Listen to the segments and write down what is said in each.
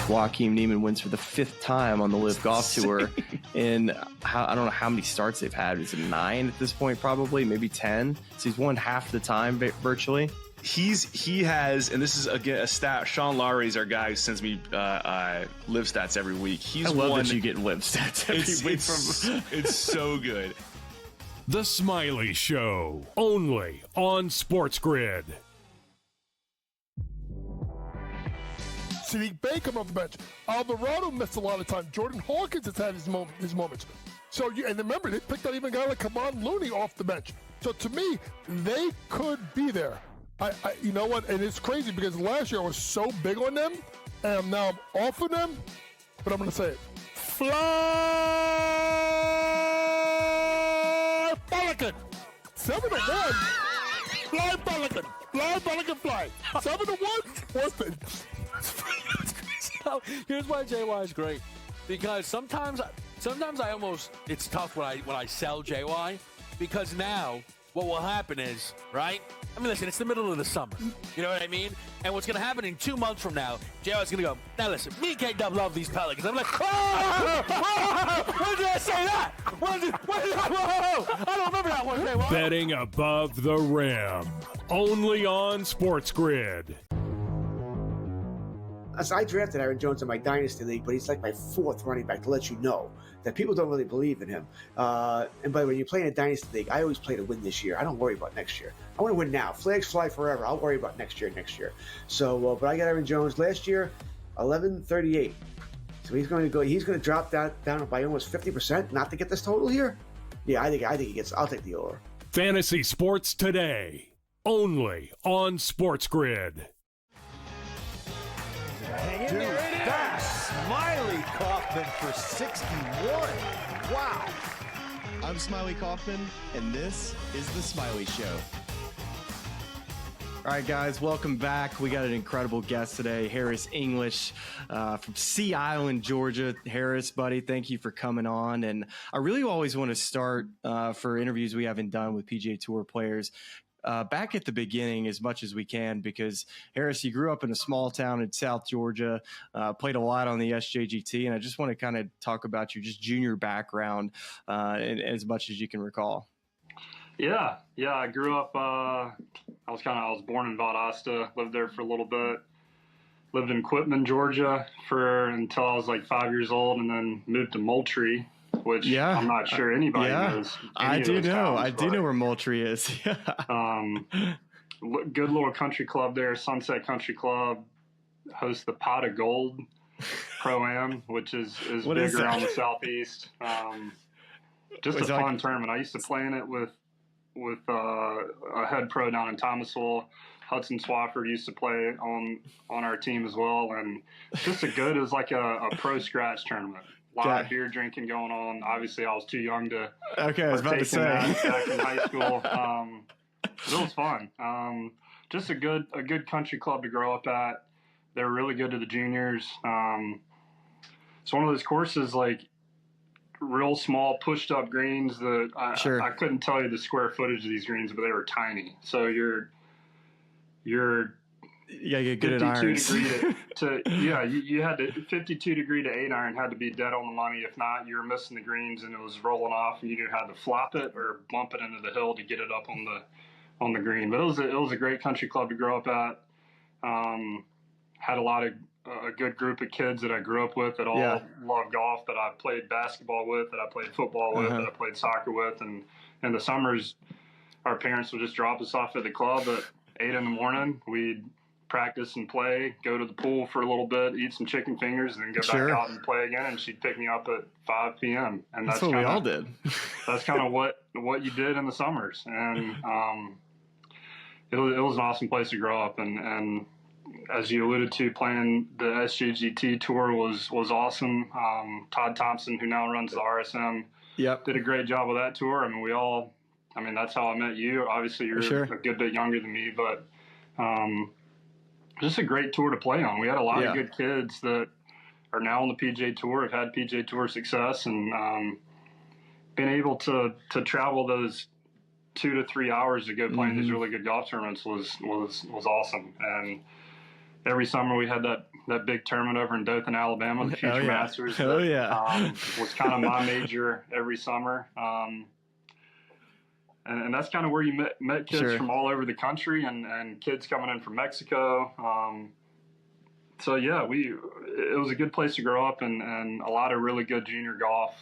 Joaquin Niemann wins for the 5th time on the Live Golf Tour. And I don't know how many starts they've had. Is it 9 at this point? Probably, maybe 10. So he's won half the time virtually. He has, and this is again a stat. Sean Lowry is our guy who sends me live stats every week. I love that you get live stats every week it's so good. The Smylie Show, only on SportsGrid. Sadiq Bey come off the bench. Alvarado missed a lot of time. Jordan Hawkins has had his moments. So and remember, they picked out even a guy like Kevon Looney off the bench. So to me, they could be there. You know what? And it's crazy because last year I was so big on them, and now I'm off of them. But I'm going to say it. Fly Pelican. 7-1. Fly Pelican. Fly Pelican fly. 7-1. What's the... Here's why JY is great. Because sometimes I almost, it's tough when I sell JY, because now what will happen is, right? I mean, listen, it's the middle of the summer. You know what I mean? And what's going to happen in 2 months from now, JY's going to go, now listen, me and K-Dub love these Pelicans. I'm like, when did I say that? Whoa, I don't remember that one, JY. Betting above the rim, only on SportsGrid. So I drafted Aaron Jones in my Dynasty League, but he's like my 4th running back, to let you know that people don't really believe in him. And by the way, you play in a Dynasty League, I always play to win this year. I don't worry about next year. I want to win now. Flags fly forever. I'll worry about next year. So, but I got Aaron Jones last year, 11.38. So he's going to drop that down by almost 50% not to get this total here. Yeah, I think he gets. I'll take the over. Fantasy Sports Today, only on SportsGrid. Dude, that's Smylie Kaufman for 61. Wow. I'm Smylie Kaufman, and this is The Smylie Show. All right, guys, welcome back. We got an incredible guest today, Harris English from Sea Island, Georgia. Harris, buddy, thank you for coming on. And I really always want to start for interviews we haven't done with PGA Tour players back at the beginning as much as we can, because Harris, you grew up in a small town in South Georgia, played a lot on the SJGT, and I just want to kind of talk about your just junior background as much as you can recall. Yeah. I grew up. I was born in Valdosta, lived there for a little bit. Lived in Quitman, Georgia, until I was like 5 years old, and then moved to Moultrie, which I'm not sure anybody knows. I do know where Moultrie is. Good little country club there, Sunset Country Club. Hosts the Pot of Gold Pro-Am, which is big around the Southeast. Just a fun tournament. I used to play in it with a head pro down in Thomasville. Hudson Swafford used to play on our team as well, and just it was like a pro scratch tournament. A lot of beer drinking going on. Obviously, I was too young to partake in that back in high school. But it was fun. Just a good country club to grow up at. They were really good to the juniors. It's one of those courses like real small pushed up greens that I couldn't tell you the square footage of these greens, but they were tiny. So you're get good at irons. You had to 52 degree to 8 iron had to be dead on the money. If not, you were missing the greens and it was rolling off, and you either had to flop it or bump it into the hill to get it up on the green. But it was a great country club to grow up at. Had a good group of kids that I grew up with that all loved golf, that I played basketball with, that I played football with, that I played soccer with. And in the summers, our parents would just drop us off at the club at 8 in the morning. We'd practice and play, go to the pool for a little bit, eat some chicken fingers, and then go back out and play again. And she'd pick me up at 5 p.m. And that's what we all did. That's kind of what you did in the summers. And it was an awesome place to grow up. And as you alluded to, playing the SJGT tour was awesome. Todd Thompson, who now runs the RSM, did a great job with that tour. I mean, that's how I met you. Obviously, you're a good bit younger than me, but just a great tour to play on. We had a lot of good kids that are now on the PGA Tour, have had PGA Tour success, and being able to travel those 2 to 3 hours to go playing these really good golf tournaments was awesome. And every summer we had that that big tournament over in Dothan, Alabama, the Future Masters. Oh, yeah. Was kind of my major every summer. And that's kind of where you met kids Sure. from all over the country and kids coming in from Mexico. So yeah, it was a good place to grow up and a lot of really good junior golf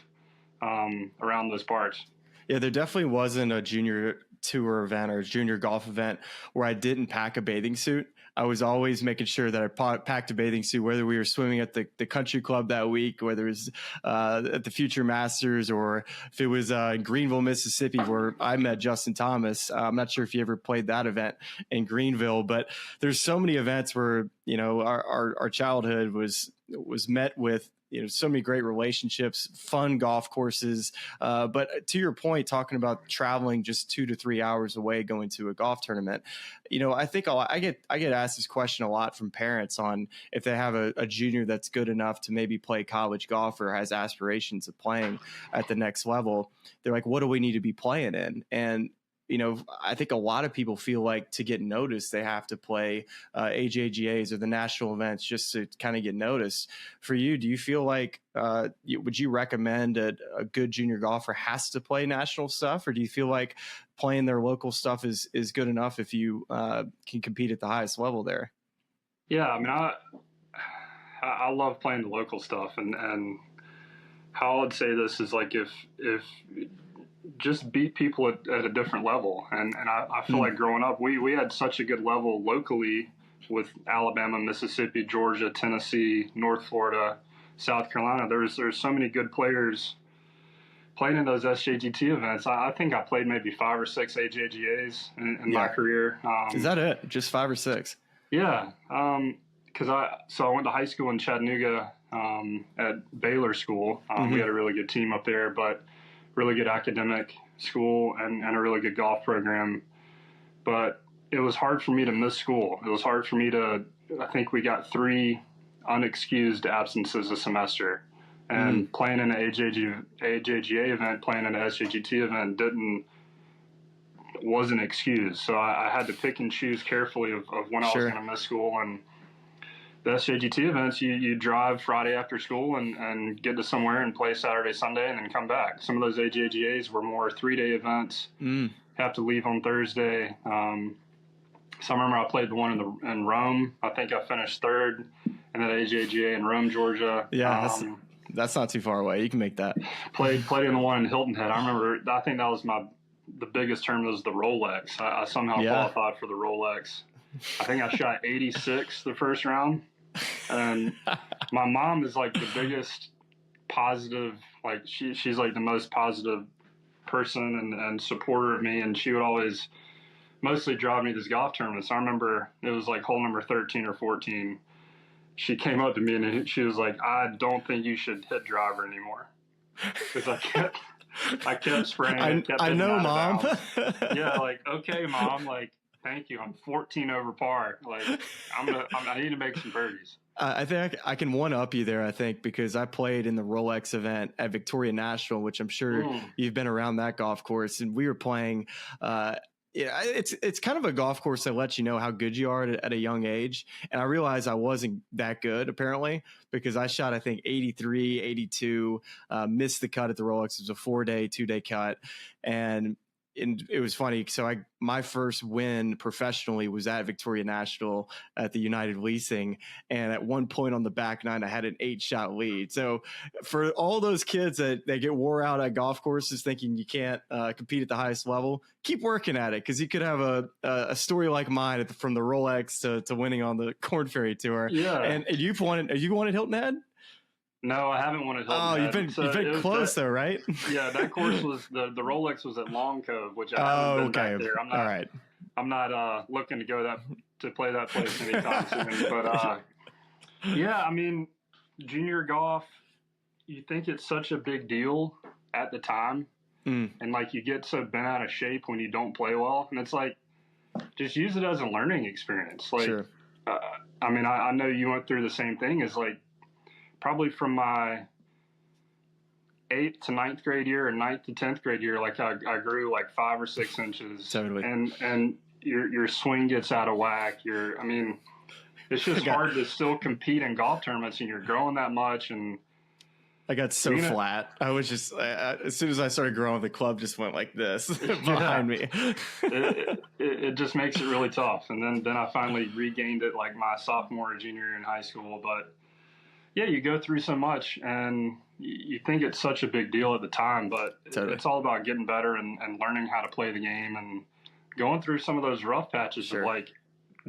around those parts. Yeah, there definitely wasn't a junior tour event or a junior golf event where I didn't pack a bathing suit. I was always making sure that I packed a bathing suit, whether we were swimming at the country club that week, whether it was at the Future Masters, or if it was in Greenville, Mississippi, where I met Justin Thomas. I'm not sure if you ever played that event in Greenville, but there's so many events where, you know, our childhood was met with, you know, so many great relationships, fun golf courses. But to your point, talking about traveling just 2 to 3 hours away, going to a golf tournament, you know, I think I get asked this question a lot from parents on if they have a junior that's good enough to maybe play college golf or has aspirations of playing at the next level. They're like, what do we need to be playing in? And you know, I think a lot of people feel like to get noticed, they have to play AJGAs or the national events just to kind of get noticed. For you, do you feel like, would you recommend a good junior golfer has to play national stuff? Or do you feel like playing their local stuff is good enough if you can compete at the highest level there? Yeah, I mean, I love playing the local stuff. And how I'd say this is like if just beat people at a different level. And I feel like growing up, we had such a good level locally with Alabama, Mississippi, Georgia, Tennessee, North Florida, South Carolina. There's so many good players playing in those SJGT events. I think I played maybe 5 or 6 AJGAs in my career. Is that it? Just 5 or 6? Yeah. Because I went to high school in Chattanooga at Baylor School. We had a really good team up there, but really good academic school and a really good golf program. But it was hard for me to miss school. It was hard for me I think we got 3 unexcused absences a semester. And playing in an AJGA event, playing in an SJGT event wasn't excused. So I had to pick and choose carefully of when I was going to miss school. And the SJGT events, you drive Friday after school and get to somewhere and play Saturday, Sunday, and then come back. Some of those AJGAs were more 3-day events. Have to leave on Thursday. So I remember I played the one in Rome. I think I finished 3rd in that AJGA in Rome, Georgia. Yeah, that's not too far away. You can make that. Played in the one in Hilton Head. I remember, I think that was the biggest tournament was the Rolex. I somehow qualified for the Rolex. I think I shot 86 the first round. And my mom is like the biggest positive, like she's like the most positive person and supporter of me. And she would always mostly drive me to these golf tournaments. I remember it was like hole number 13 or 14. She came up to me and she was like, I don't think you should hit driver anymore. Because I kept spraying. I know, Mom. Yeah, like, okay, Mom, like, thank you. I'm 14 over par. Like, I need to make some birdies. I think I can one up you there, I think, because I played in the Rolex event at Victoria National, which I'm sure you've been around that golf course. And we were playing, it's kind of a golf course that lets you know how good you are at a young age. And I realized I wasn't that good, apparently, because I shot, I think, 83, 82, missed the cut at the Rolex. It was a 4-day, 2-day cut. And it was funny. So my first win professionally was at Victoria National at the United Leasing. And at one point on the back nine, I had an 8-shot lead. So for all those kids that get wore out at golf courses thinking you can't compete at the highest level, keep working at it. Cause you could have a story like mine from the Rolex to winning on the Corn Ferry Tour. Yeah. And you won at Hilton Head? No, I haven't won at Hilton Head. You've been close though, right? Yeah, that course was the Rolex was at Long Cove, which I haven't been back there. I'm not. All right. I'm not looking to go to play that place anytime soon. But yeah, I mean, junior golf, you think it's such a big deal at the time, and like you get so bent out of shape when you don't play well, and it's like just use it as a learning experience. Like, sure. I mean, I know you went through the same thing. As like. Probably from my 8th to 9th grade year and 9th to 10th grade year, like I grew like 5 or 6 inches. Totally. And your swing gets out of whack. It it's just hard to still compete in golf tournaments, and you're growing that much. And I got so flat. I was just as soon as I started growing, the club just went like this behind me. It just makes it really tough. And then I finally regained it like my sophomore or junior year in high school. But yeah, you go through so much, and you think it's such a big deal at the time, but it's all about getting better and learning how to play the game and going through some of those rough patches of like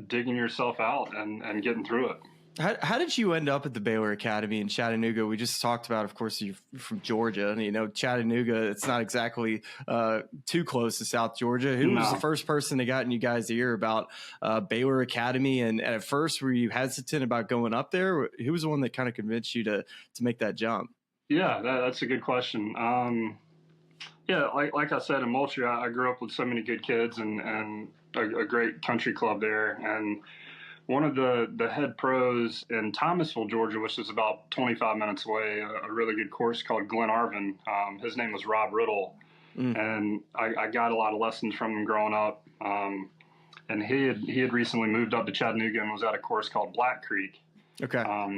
digging yourself out and getting through it. How did you end up at the Baylor Academy in Chattanooga? We just talked about, of course, you're from Georgia. And, you know, Chattanooga, it's not exactly too close to South Georgia. Who was the first person that got in you guys' ear about Baylor Academy? And at first, were you hesitant about going up there? Who was the one that kind of convinced you to make that jump? Yeah, that's a good question. Yeah, like I said, in Moultrie, I grew up with so many good kids and a great country club there. And one of the head pros in Thomasville, Georgia, which is about 25 minutes away, a really good course called Glenarvan. His name was Rob Riddle, and I got a lot of lessons from him growing up. And he had recently moved up to Chattanooga and was at a course called Black Creek,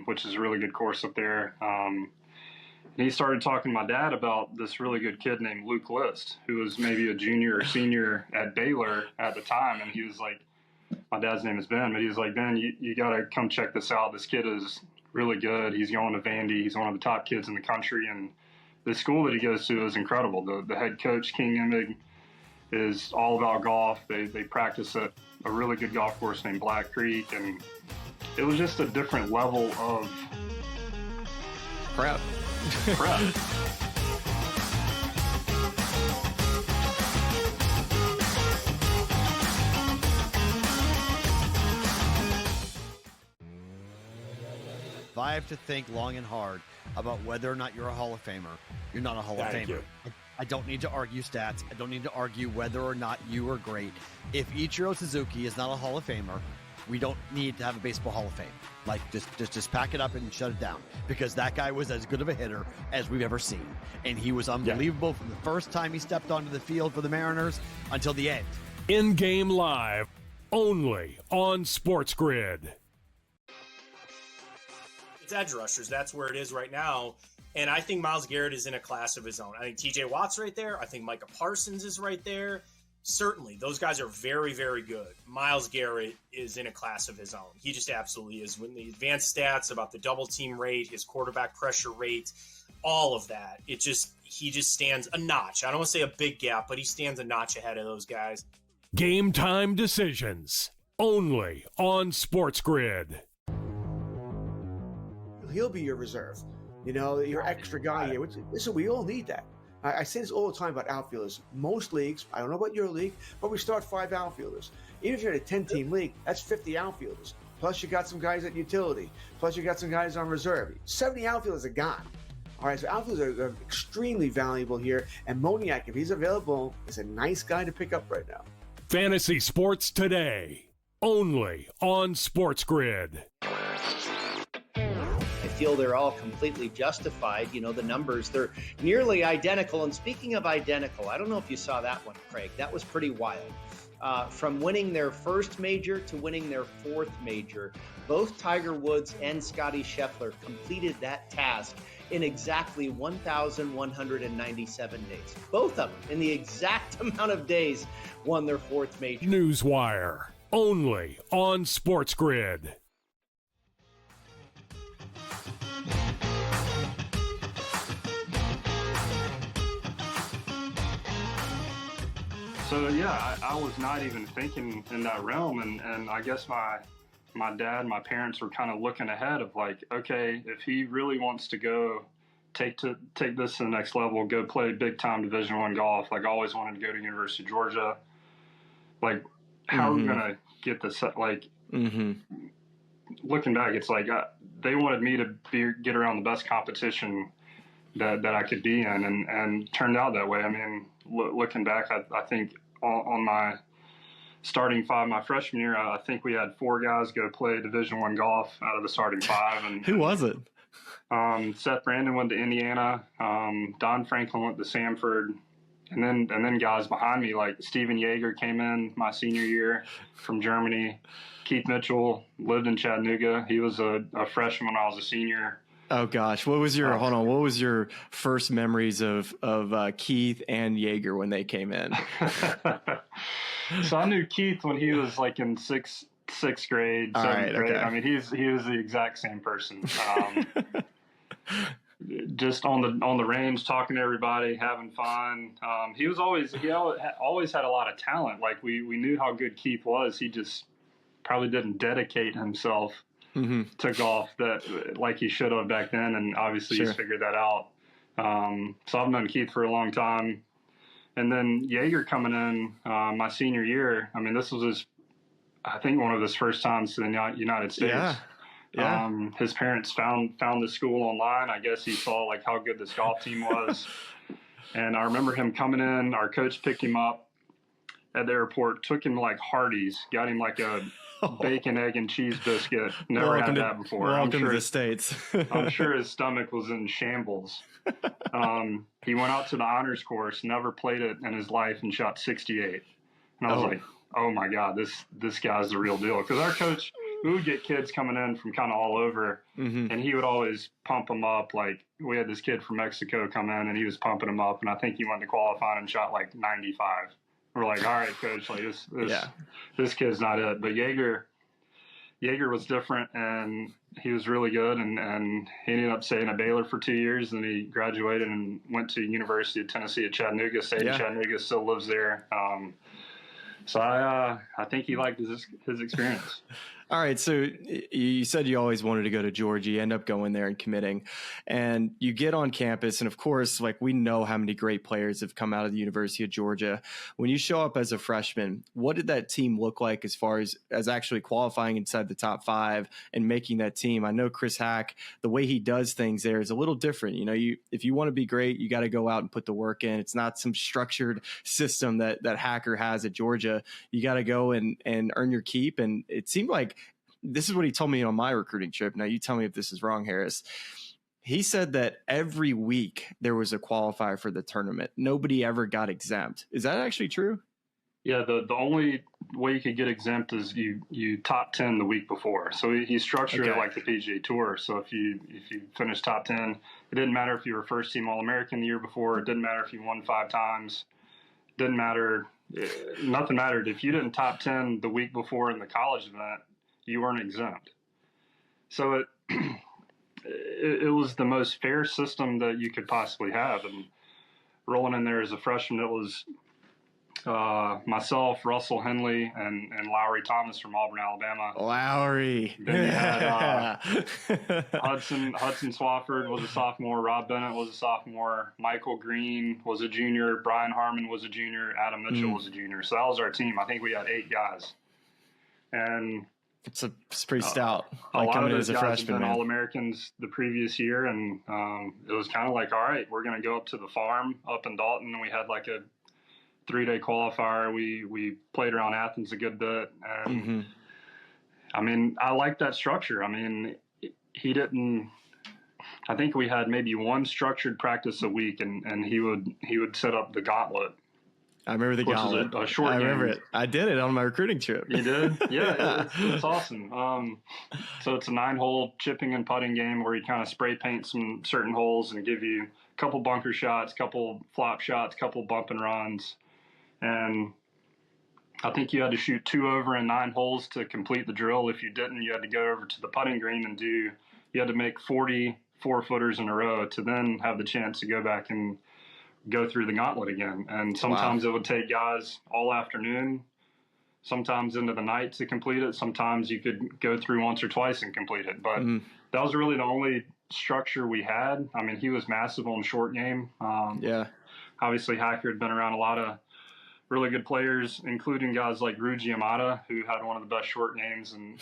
which is a really good course up there. And he started talking to my dad about this really good kid named Luke List, who was maybe a junior or senior at Baylor at the time, and he was like, my dad's name is Ben, but he's like, Ben, you got to come check this out. This kid is really good. He's going to Vandy. He's one of the top kids in the country. And the school that he goes to is incredible. The head coach, King Emig, is all about golf. They practice at a really good golf course named Black Creek. And it was just a different level of prep. 5 have to think long and hard about whether or not you're a Hall of Famer, you're not a Hall of Famer. I don't need to argue stats. I don't need to argue whether or not you are great. If Ichiro Suzuki is not a Hall of Famer, we don't need to have a baseball Hall of Fame. Like, just pack it up and shut it down, because that guy was as good of a hitter as we've ever seen. And he was unbelievable from the first time he stepped onto the field for the Mariners until the end. In-game live, only on SportsGrid. It's edge rushers. That's where it is right now. And I think Myles Garrett is in a class of his own. I think TJ Watt's right there. I think Micah Parsons is right there. Certainly, those guys are very, very good. Myles Garrett is in a class of his own. He just absolutely is. When the advanced stats about the double team rate, his quarterback pressure rate, all of that, he just stands a notch. I don't want to say a big gap, but he stands a notch ahead of those guys. Game time decisions, only on SportsGrid. He'll be your reserve, your extra guy here. Listen, we all need that. I say this all the time about outfielders. Most leagues, I don't know about your league, but we start 5 outfielders. Even if you're in a 10-team league, that's 50 outfielders. Plus you got some guys at utility. Plus you got some guys on reserve. 70 outfielders are gone. All right, so outfielders are extremely valuable here. And Moniak, if he's available, is a nice guy to pick up right now. Fantasy Sports Today, only on SportsGrid. I feel they're all completely justified. The numbers, they're nearly identical. And speaking of identical, I don't know if you saw that one, Craig. That was pretty wild. From winning their first major to winning their 4th major, both Tiger Woods and Scottie Scheffler completed that task in exactly 1,197 days. Both of them, in the exact amount of days, won their 4th major. Newswire, only on SportsGrid. So yeah, I was not even thinking in that realm, and I guess my dad, my parents were kind of looking ahead of like, okay, if he really wants to go take this to the next level, go play big time Division I golf, like I always wanted to go to University of Georgia. Like, how are we gonna get this? Like, looking back, it's like they wanted me to get around the best competition that I could be in, and turned out that way. I mean, looking back, I think on my starting 5 my freshman year, I think we had 4 guys go play Division I golf out of the starting 5. And who was it? Seth Brandon went to Indiana. Don Franklin went to Samford. and then guys behind me like Steven Yeager came in my senior year from Germany. Keith Mitchell lived in Chattanooga. He was a freshman when I was a senior. Oh gosh, what was your hold on? What was your first memories of Keith and Yeager when they came in? So I knew Keith when he was like in sixth grade, seventh grade. Okay. I mean, he was the exact same person. Just on the range, talking to everybody, having fun. He always had a lot of talent. Like we knew how good Keith was. He just probably didn't dedicate himself to golf that like he should have back then. And obviously he's figured that out. So I've known Keith for a long time. And then Yeager coming in my senior year. I mean, this was I think one of his first times to the United States. Yeah. His parents found the school online. I guess he saw like how good this golf team was. And I remember him coming in. Our coach picked him up at the airport, took him like Hardee's, got him like a bacon, egg, and cheese biscuit. Never had that before. Welcome to the States. I'm sure his stomach was in shambles. He went out to the honors course, never played it in his life, and shot 68. And I was like, oh my God, this guy's the real deal. Because our coach, we would get kids coming in from kind of all over, and he would always pump them up. Like we had this kid from Mexico come in, and he was pumping them up, and I think he went to qualifying and shot like 95. We're like, all right, coach, like this kid's not it. But Yeager was different, and he was really good, and he ended up staying at Baylor for 2 years, and he graduated and went to University of Tennessee at Chattanooga. Stayed in Chattanooga, still lives there. So I think he liked his experience. All right. So you said you always wanted to go to Georgia. You end up going there and committing, and you get on campus. And of course, like we know how many great players have come out of the University of Georgia. When you show up as a freshman, what did that team look like as far as actually qualifying inside the top 5 and making that team? I know Chris Hack, the way he does things there is a little different. You know, if you want to be great, you got to go out and put the work in. It's not some structured system that Hacker has at Georgia. You got to go and earn your keep. And it seemed like, this is what he told me on my recruiting trip. Now you tell me if this is wrong, Harris. He said that every week there was a qualifier for the tournament. Nobody ever got exempt. Is that actually true? Yeah, the only way you could get exempt is you top 10 the week before. So he structured it like the PGA Tour. So if you finished top 10, it didn't matter if you were first team All-American the year before. It didn't matter if you won 5 times. It didn't matter. Nothing mattered. If you didn't top 10 the week before in the college event, you weren't exempt. So it was the most fair system that you could possibly have. And rolling in there as a freshman, it was myself, Russell Henley, and Lowry Thomas from Auburn, Alabama. Lowry. Then you had Hudson Swafford was a sophomore. Rob Bennett was a sophomore. Michael Green was a junior. Brian Harmon was a junior. Adam Mitchell was a junior. So that was our team. I think we had 8 guys. And it's pretty stout. A lot of those guys have been All-Americans the previous year, and it was kind of like, all right, we're going to go up to the farm up in Dalton, and we had like a 3-day qualifier. We played around Athens a good bit, and I mean, I like that structure. I mean, he didn't. I think we had maybe one structured practice a week, and he would set up the gauntlet. I remember the gauntlet. A short I remember game. it. I did it on my recruiting trip. You did? Yeah, it's awesome. So it's a 9-hole chipping and putting game where you kind of spray paint some certain holes and give you a couple bunker shots, couple flop shots, couple bump and runs. And I think you had to shoot 2 over in 9 holes to complete the drill. If you didn't, you had to go over to the putting green and you had to make 40 4-footers in a row to then have the chance to go back and go through the gauntlet again. And sometimes it would take guys all afternoon, sometimes into the night to complete it. Sometimes you could go through once or twice and complete it. But that was really the only structure we had. I mean, he was massive on short game. Obviously, Hacker had been around a lot of really good players, including guys like Ruji Yamada, who had one of the best short games. And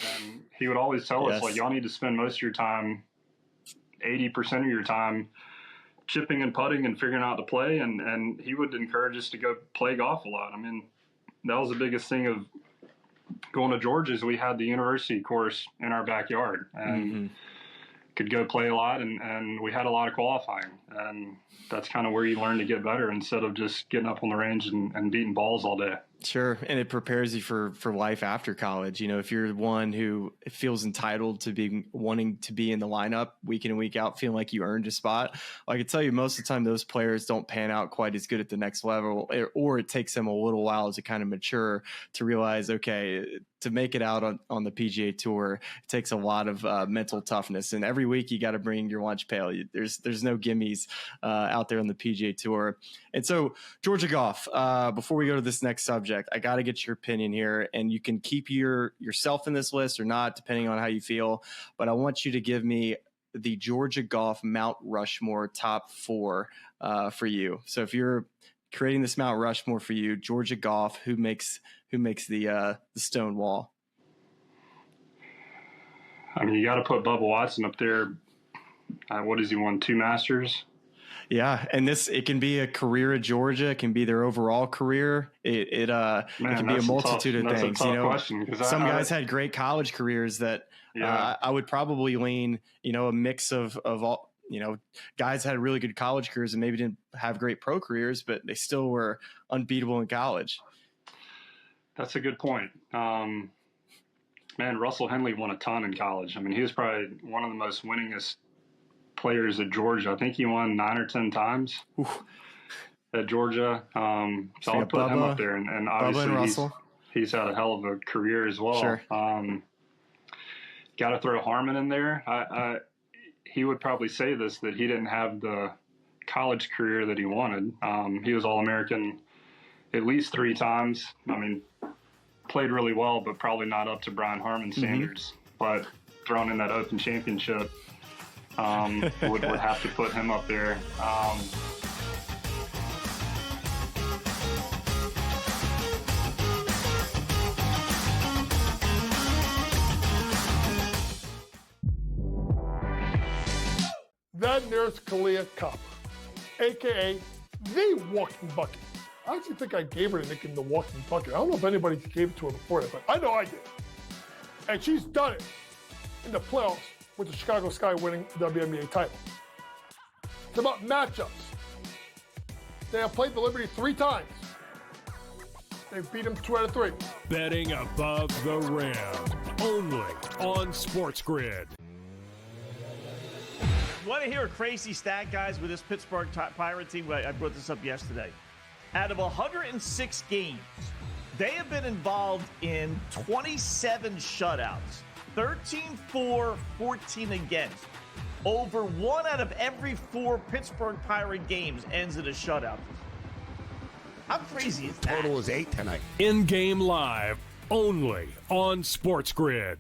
he would always tell us, like, y'all need to spend most of your time, 80% of your time, chipping and putting and figuring out the play. And he would encourage us to go play golf a lot. I mean, that was the biggest thing of going to Georgia is we had the university course in our backyard. And could go play a lot, and we had a lot of qualifying. And that's kind of where you learn to get better instead of just getting up on the range and beating balls all day. Sure. And it prepares you for life after college. You know, if you're one who feels entitled to be wanting to be in the lineup week in and week out, feeling like you earned a spot, I can tell you most of the time those players don't pan out quite as good at the next level, or it takes them a little while to kind of mature to realize, okay, to make it out on the PGA Tour, it takes a lot of mental toughness. And every week you got to bring your lunch pail. There's no gimmies out there on the PGA Tour. And so, Georgia Goff, before we go to this next subject, I got to get your opinion here, and you can keep yourself in this list or not, depending on how you feel. But I want you to give me the Georgia Goff Mount Rushmore top 4 for you. So if you're creating this Mount Rushmore for you, Georgia Goff, who makes the stone wall? I mean, you got to put Bubba Watson up there. What has he won? 2 Masters? Yeah, and it can be a career at Georgia. It can be their overall career. It can be a multitude of things. That's a tough question, some guys had great college careers that I would probably lean. A mix of all. Guys had really good college careers and maybe didn't have great pro careers, but they still were unbeatable in college. That's a good point. Man, Russell Henley won a ton in college. I mean, he was probably one of the most winningest players at Georgia. I think he won 9 or 10 times at Georgia. So I'll put him up there. And obviously he's had a hell of a career as well. Sure. Got to throw Harmon in there. He would probably say this, that he didn't have the college career that he wanted. He was All-American at least 3 times. I mean, played really well, but probably not up to Brian Harmon's standards. But thrown in that Open Championship, would have to put him up there. Then there's Kalia Copper, a.k.a. the Walking Bucket. I actually think I gave her the nickname the Walking Bucket. I don't know if anybody gave it to her before that, but I know I did. And she's done it in the playoffs with the Chicago Sky winning the WNBA title. It's about matchups. They have played the Liberty 3 times. They've beat them 2 out of 3. Betting above the rim, only on SportsGrid. Want to hear a crazy stat, guys, with this Pittsburgh Pirate team? I brought this up yesterday. Out of 106 games, they have been involved in 27 shutouts, 13-4, 14 against. Over 1 out of every 4 Pittsburgh Pirate games ends in a shutout. How crazy is that? Total is 8 tonight. In-game live, only on SportsGrid.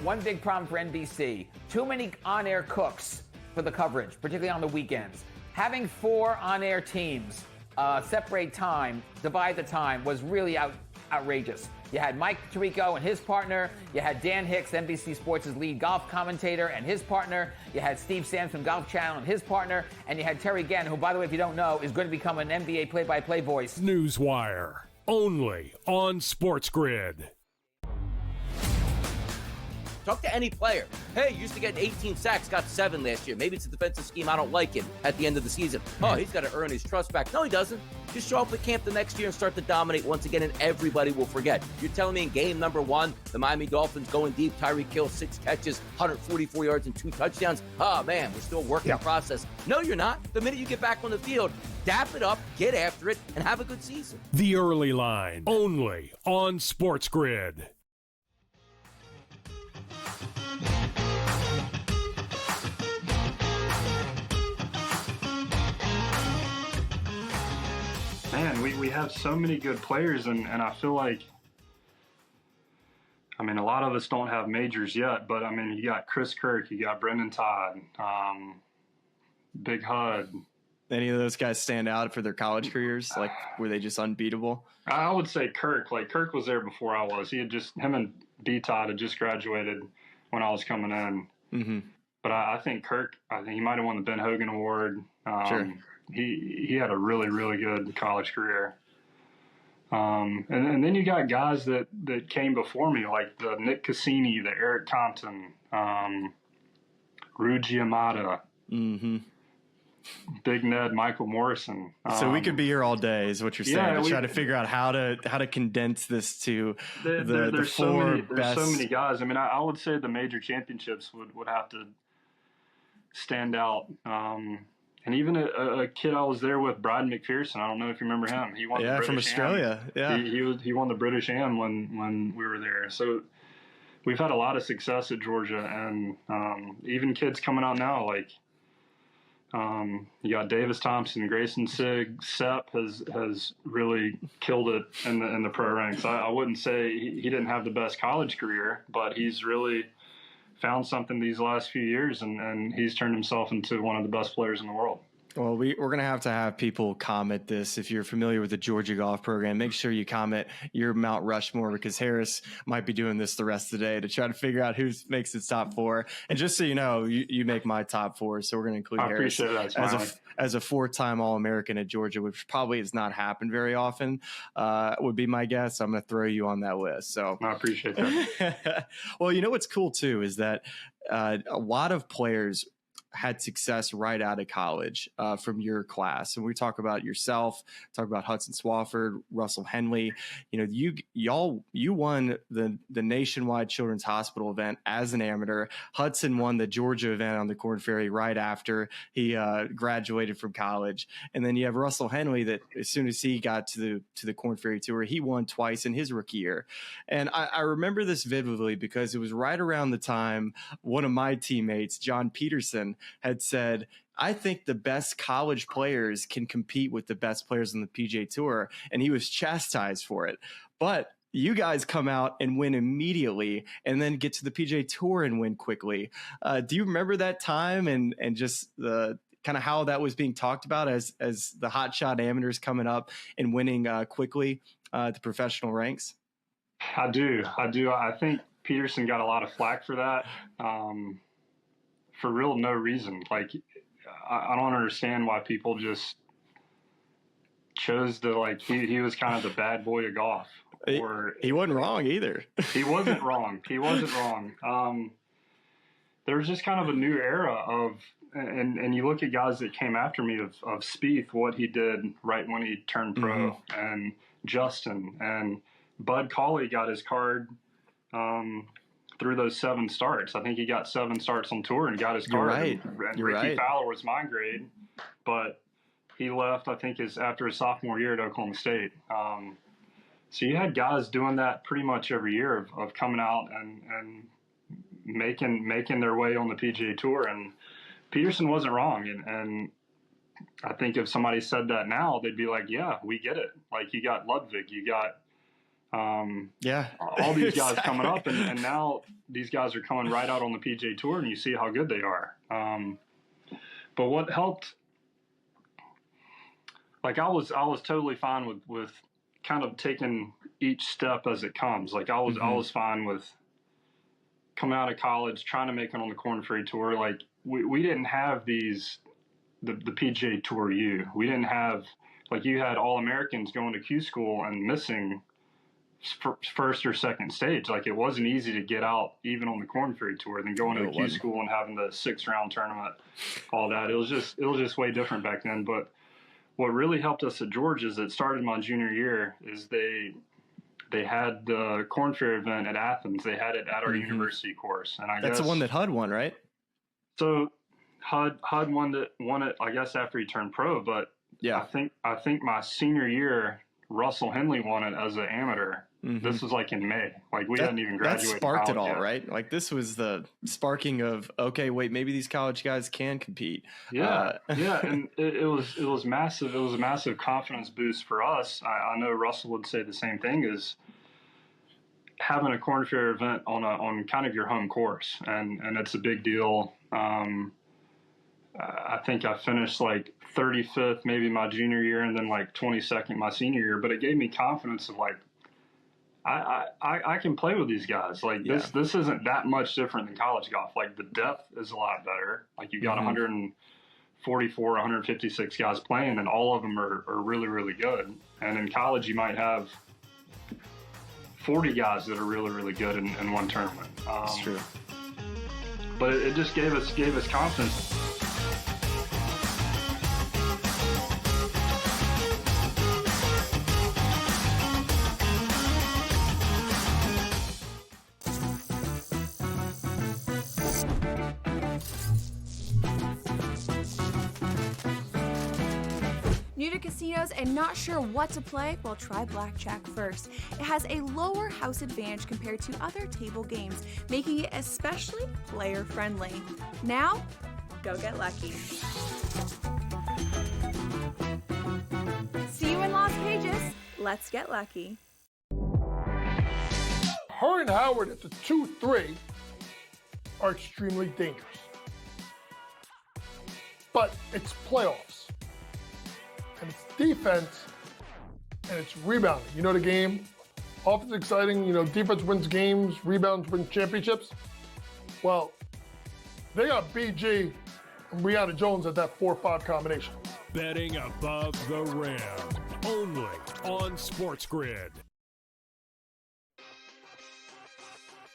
One big problem for NBC, too many on-air cooks for the coverage, particularly on the weekends. Having 4 on-air teams separate time, divide the time, was really outrageous. You had Mike Tirico and his partner. You had Dan Hicks, NBC Sports' lead golf commentator, and his partner. You had Steve Sands from Golf Channel and his partner. And you had Terry Gann, who, by the way, if you don't know, is going to become an NBA play-by-play voice. Newswire, only on SportsGrid. Talk to any player. Hey, used to get 18 sacks, got 7 last year. Maybe it's a defensive scheme. I don't like it at the end of the season. Oh, he's got to earn his trust back. No, he doesn't. Just show up at camp the next year and start to dominate once again, and everybody will forget. You're telling me in game number 1, the Miami Dolphins going deep, Tyreek Hill, 6 catches, 144 yards and 2 touchdowns. Oh, man, we're still working the process. No, you're not. The minute you get back on the field, dap it up, get after it, and have a good season. The Early Line, only on SportsGrid. Man, we have so many good players, and I feel like, I mean, a lot of us don't have majors yet, but, I mean, you got Chris Kirk, you got Brendan Todd, Big Hud. Any of those guys stand out for their college careers? Like, were they just unbeatable? I would say Kirk. Like, Kirk was there before I was. Him and B. Todd had just graduated when I was coming in. Mm-hmm. But I think Kirk, he might have won the Ben Hogan Award. Sure. He had a really, really good college career. And then you got guys that came before me, like the Nick Cassini, the Eric Compton, Ruji Yamada, Big Ned, Michael Morrison. So we could be here all day, is what you're saying, to try to figure out how to condense this to the four best. There's so many guys. I mean, I would say the major championships would have to stand out. And even a kid I was there with, Brad McPherson. I don't know if you remember him. He won the British from Australia. Am. Yeah, he won the British Am when we were there. So we've had a lot of success at Georgia, and even kids coming out now, like you got Davis Thompson, Grayson Sigg, Sepp has really killed it in the pro ranks. I wouldn't say he didn't have the best college career, but he's really found something these last few years, and he's turned himself into one of the best players in the world. Well, we're going to have people comment this. If you're familiar with the Georgia golf program, make sure you comment your Mount Rushmore, because Harris might be doing this the rest of the day to try to figure out who makes its top four. And just so you know, you make my top four, so we're going to include Harris as a 4-time All-American at Georgia, which probably has not happened very often, would be my guess. I'm going to throw you on that list. So I appreciate that. Well, you know what's cool too is that a lot of players had success right out of college from your class. And we talk about yourself, talk about Hudson Swafford, Russell Henley. You know, you won the nationwide Children's Hospital event as an amateur. Hudson won the Georgia event on the Corn Ferry right after he graduated from college. And then you have Russell Henley that as soon as he got to the Corn Ferry Tour, he won twice in his rookie year. And I remember this vividly because it was right around the time one of my teammates, John Peterson, had said, I think the best college players can compete with the best players on the PGA Tour. And he was chastised for it. But you guys come out and win immediately and then get to the PGA Tour and win quickly. Do you remember that time and just the kind of how that was being talked about as the hotshot amateurs coming up and winning quickly the professional ranks? I do. I think Peterson got a lot of flack for that. For real no reason. Like, I don't understand why people just chose to, like, he was kind of the bad boy of golf. Or he wasn't wrong either. He wasn't wrong. There was just kind of a new era of, and you look at guys that came after me of Spieth, what he did right when he turned pro, and Justin, and Bud Cauley got his card through those 7 starts. I think he got 7 starts on tour and got his card. And Ricky Fowler was my grade, but he left, I think, after his sophomore year at Oklahoma State. So you had guys doing that pretty much every year of coming out and making their way on the PGA Tour. And Peterson wasn't wrong. And I think if somebody said that now, they'd be like, yeah, we get it. Like, you got Ludwig, you got all these guys coming up, and now these guys are coming right out on the PGA Tour, and you see how good they are. But what helped, like, I was totally fine with kind of taking each step as it comes. Like, I was fine with coming out of college, trying to make it on the Corn Ferry Tour. Like, we didn't have the PGA Tour U. We didn't have, like, you had All-Americans going to Q school and missing first or second stage. Like, it wasn't easy to get out even on the Corn Ferry Tour than going to a Q school and having the 6-round tournament, all that. It was just way different back then. But what really helped us at Georgia is it started my junior year is they had the Corn Ferry event at Athens. They had it at our university course. And I guess that's the one that Hud won, right? So Hud won it, I guess, after he turned pro. But yeah, I think my senior year, Russell Henley won it as an amateur. This was like in May. Like, we hadn't even graduated. That sparked it all, yet. right? Like, this was the sparking of, okay, wait, maybe these college guys can compete. Yeah, and it was massive. It was a massive confidence boost for us. I know Russell would say the same thing, is having a Corn Ferry event on kind of your home course, and it's a big deal. I think I finished like 35th maybe my junior year, and then like 22nd my senior year. But it gave me confidence of, like, I can play with these guys. Like, this isn't that much different than college golf. Like, the depth is a lot better. Like, you got 144, 156 guys playing, and all of them are really, really good. And in college, you might have 40 guys that are really, really good in one tournament. That's true. But it just gave us confidence. New to casinos and not sure what to play? Well, try blackjack first. It has a lower house advantage compared to other table games, making it especially player-friendly. Now, go get lucky. See you in Las Vegas. Let's get lucky. Her and Howard at the 2-3 are extremely dangerous. But it's playoffs. And it's defense, and it's rebounding. You know the game. Offense exciting. You know, defense wins games. Rebounds win championships. Well, they got BG and Brianna Jones at that 4-5 combination. Betting above the rim. Only on SportsGrid.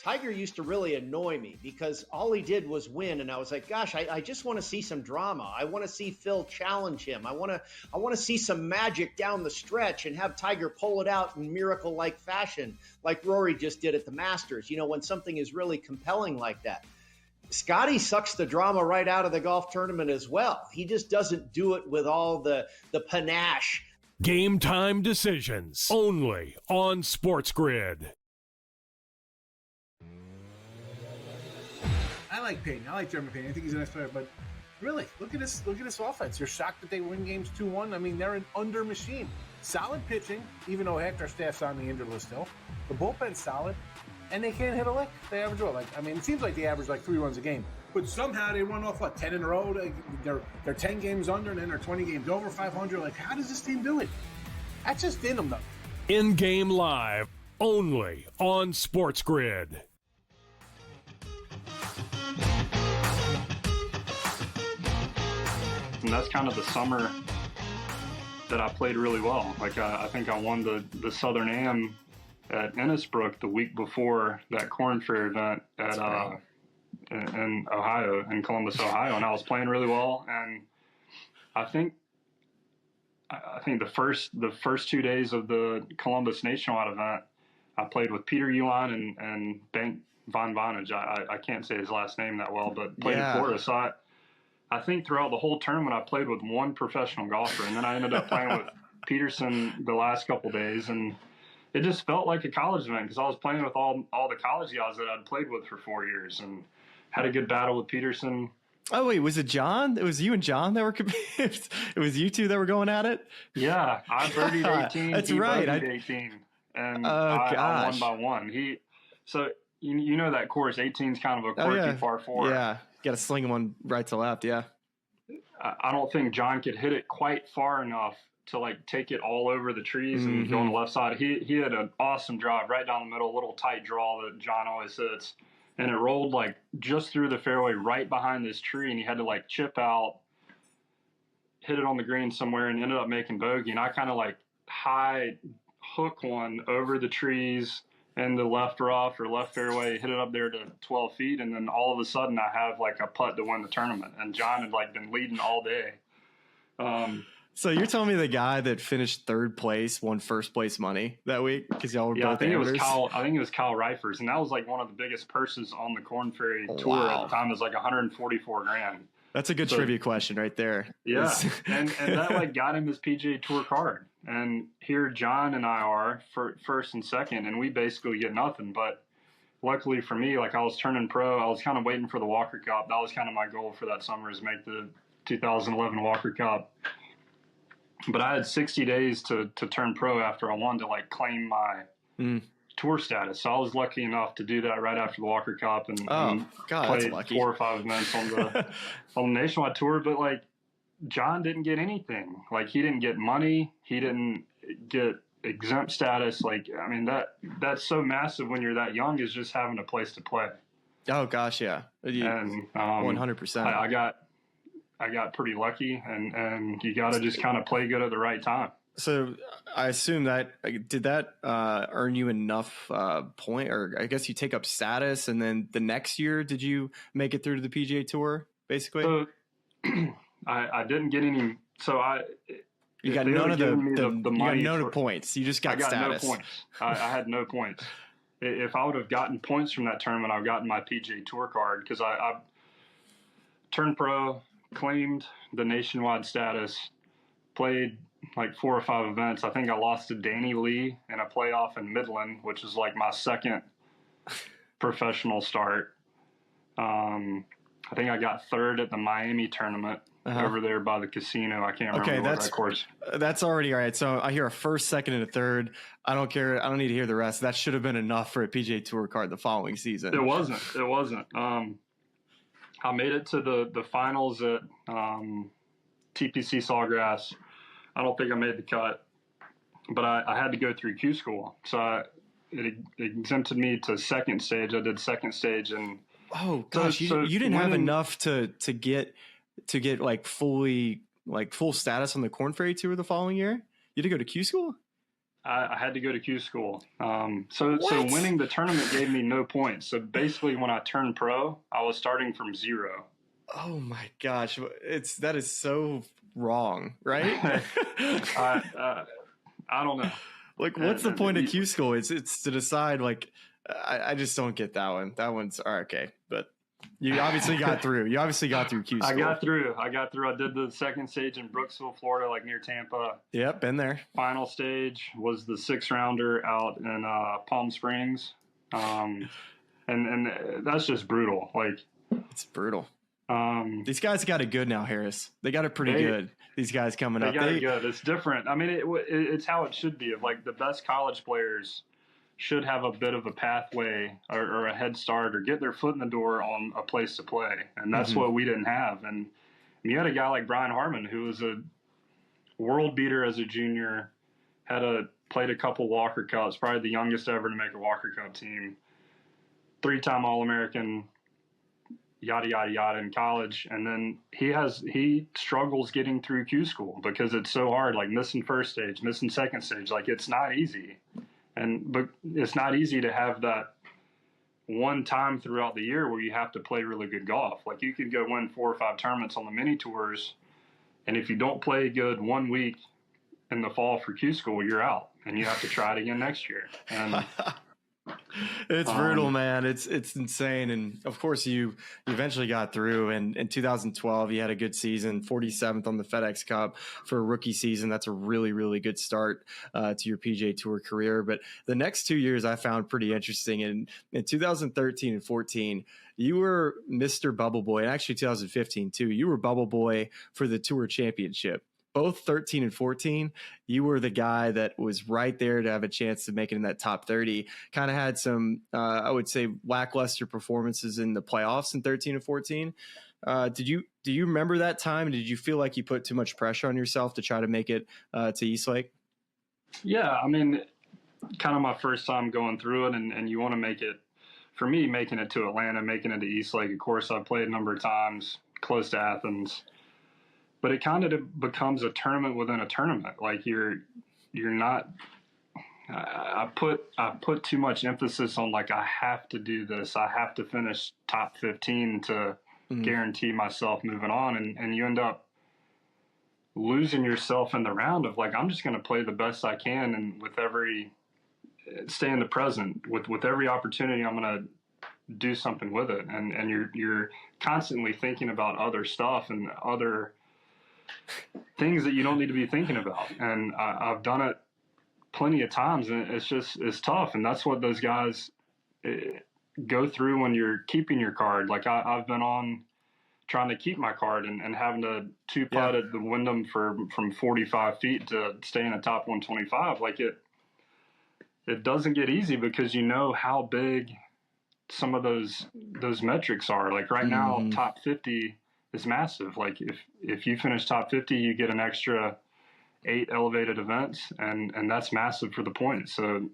Tiger used to really annoy me because all he did was win, and I was like, gosh, I just want to see some drama. I want to see Phil challenge him. I want to see some magic down the stretch and have Tiger pull it out in miracle-like fashion, like Rory just did at the Masters, you know, when something is really compelling like that. Scotty sucks the drama right out of the golf tournament as well. He just doesn't do it with all the panache. Game time decisions. Only on SportsGrid. I like Payton. I like Jeremy Payton. I think he's a nice player, but really, look at this offense. You're shocked that they win games 2-1. I mean, they're an under machine. Solid pitching, even though Hector Staff's on the injured list still. The bullpen's solid, and they can't hit a lick. They average what? It seems like they average 3 runs a game, but somehow they run off 10 in a row. They're 10 games under, and then they're 20 games over 500. How does this team do it? That's just in them, though. In-game live, only on SportsGrid. And that's kind of the summer that I played really well. I think I won the Southern Am at Innisbrook the week before that Corn Fair event at in Ohio, in Columbus, Ohio, and I was playing really well. And I think the first 2 days of the Columbus Nationwide event, I played with Peter Uihlein and Bengt Von Vonage. I can't say his last name that well, but played in Florida. So I think throughout the whole tournament, I played with one professional golfer, and then I ended up playing with Peterson the last couple days, and it just felt like a college event because I was playing with all the college guys that I'd played with for 4 years, and had a good battle with Peterson. Oh wait, was it John? It was you and John that were. It was you two that were going at it. Yeah, I birdied 18. That's he right. birdied 18, and I won by one. You know that course 18 is kind of a quirky par four. Yeah. Got to sling them on right to left, yeah. I don't think John could hit it quite far enough to take it all over the trees and go on the left side. He had an awesome drive right down the middle, a little tight draw that John always hits, and it rolled just through the fairway right behind this tree, and he had to chip out, hit it on the green somewhere, and ended up making bogey. And I kind of high hook one over the trees and the left rough or left fairway, hit it up there to 12 feet, and then all of a sudden I have a putt to win the tournament. And John had been leading all day. So you're telling me the guy that finished third place won first place money that week because y'all were both I think amateurs? I think it was Kyle Reifers, and that was one of the biggest purses on the Corn Ferry tour at the time. It was $144,000. That's a good trivia question right there. Yeah, and that got him his PGA Tour card. And here John and I are for first and second, and we basically get nothing. But luckily for me, I was turning pro. I was kind of waiting for the Walker Cup. That was kind of my goal for that summer, is make the 2011 Walker Cup. But I had 60 days to turn pro after I wanted to claim my tour status. So I was lucky enough to do that right after the Walker Cup and played 4 or 5 events on the Nationwide tour. But John didn't get anything. He didn't get money. He didn't get exempt status. That's so massive when you're that young, is just having a place to play. Oh gosh, yeah. And 100%. got pretty lucky, and you got to just kind of play good at the right time. So I assume that did that earn you enough point, or I guess you take up status, and then the next year, did you make it through to the PGA Tour? Basically, so I didn't get any. So you got none of the money. You got none of points. You just got status. No points. I had no points. If I would have gotten points from that tournament, I've gotten my PGA Tour card because I turned pro, claimed the nationwide status, played like 4 or 5 events. I think I lost to Danny Lee in a playoff in Midland, which is like my second professional start. I think I got 3rd at the Miami tournament over there by the casino. I can't remember that course. That's already all right. So I hear a 1st, 2nd, and a 3rd. I don't care. I don't need to hear the rest. That should have been enough for a PGA Tour card the following season. It wasn't. I made it to the finals at TPC Sawgrass. I don't think I made the cut, but I had to go through Q school. So it exempted me to 2nd stage. I did 2nd stage. And oh gosh, you didn't have enough to get like full status on the Korn Ferry Tour the following year? You had to go to Q school? I had to go to Q school. So winning the tournament gave me no points. So basically when I turned pro, I was starting from 0. Oh my gosh. That is so wrong, right? I don't know. Like, what's the point of Q school? It's to decide, like, I just don't get that one. That one's okay, but you obviously got through. You obviously got through Q school. I got through. I did the 2nd stage in Brooksville, Florida, like near Tampa. Yep, been there. Final stage was the 6th rounder out in Palm Springs, and that's just brutal. Like, it's brutal. These guys got it good now, Harris. They got it pretty good. These guys coming up. They got it good. It's different. I mean, it's how it should be. Like, the best college players should have a bit of a pathway or a head start or get their foot in the door on a place to play. And that's what we didn't have. And you had a guy like Brian Harmon, who was a world beater as a junior, played a couple Walker Cups, probably the youngest ever to make a Walker Cup team, 3-time All-American, yada, yada, yada in college. And then he struggles getting through Q school because it's so hard, like missing 1st stage, missing 2nd stage. Like, it's not easy. But it's not easy to have that one time throughout the year where you have to play really good golf. Like, you could go win 4 or 5 tournaments on the mini tours, and if you don't play good 1 week in the fall for Q school, you're out, and you have to try it again next year. And it's brutal, man. It's insane. And of course you eventually got through, and in 2012 you had a good season, 47th on the FedEx Cup for a rookie season. That's a really, really good start to your PGA Tour career. But the next 2 years I found pretty interesting. In 2013 and 14, you were Mr. Bubble Boy, and actually 2015 too. You were Bubble Boy for the Tour Championship. Both 13 and 14, you were the guy that was right there to have a chance to make it in that top 30. Kind of had some, I would say, lackluster performances in the playoffs in 13 and 14. Do you remember that time? Did you feel like you put too much pressure on yourself to try to make it to Eastlake? Yeah, I mean, kind of my first time going through it, and you want to make it. For me, making it to Atlanta, making it to Eastlake, of course, I've played a number of times close to Athens. But it kind of becomes a tournament within a tournament. Like, you're not. I put too much emphasis on, like, I have to do this. I have to finish top 15 to guarantee myself moving on, and you end up losing yourself in the round of, like, I'm just going to play the best I can, and with every stay in the present with every opportunity, I'm going to do something with it, and you're constantly thinking about other stuff and other things that you don't need to be thinking about. And I've done it plenty of times, and it's tough. And that's what those guys go through when you're keeping your card. Like, I've been on trying to keep my card and having to two-putt at the Wyndham from 45 feet to stay in the top 125. Like, it doesn't get easy because you know how big some of those metrics are. Like, right now, top 50 is massive. Like, if you finish top 50, you get an extra 8 elevated events, and that's massive for the points. So